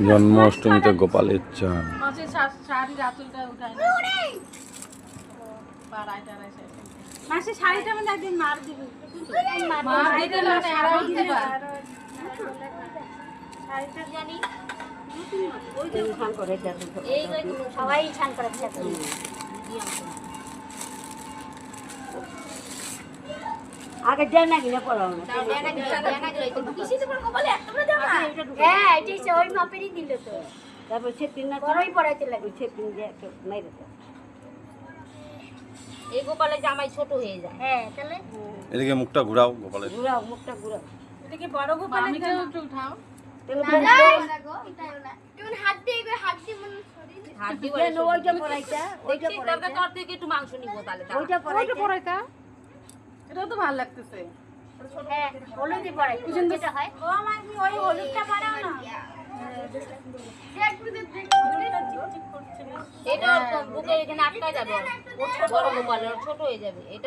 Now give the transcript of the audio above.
জন্মাষ্টমীতে গোপালের চান। মাসে শাড়িটা মানে একদিন মার দিবি। শাড়িটা জানি সবাই ছান করাচ্ছে। আগে দেয় না কিনা পড়াও না। হ্যাঁ এটাই ওই মাপেরই দিল তো। তারপর সে তিন না বড়ই পড়াইতে লাগে সে তিন যে একটা মেরে দেয়। এই গোপালের জামাই ছোট হয়ে যায়। হ্যাঁ তাহলে এদিকে মুখটা ঘুরাও গোপালের। ঘুরাও মুখটা ঘুরাও। এটা কি বড় গোপালের আমি একটু উঠাও। না না তুমি হাত দিয়ে হাত দিয়ে ওইটা পড়াইতা ওইটা পড়াইতা তোর থেকে একটু মাংস নিব তাহলে। ওইটা পড়াইতা এটাও তো ভালো লাগতেছে। হ্যাঁ হলুদই পড়াইতা যেটা হয় ও আমার ওই হলুদটা বানাও না। এটা বুকে এখানে আটকা যাবে, বড় গোপালের ছোট হয়ে যাবে এটা।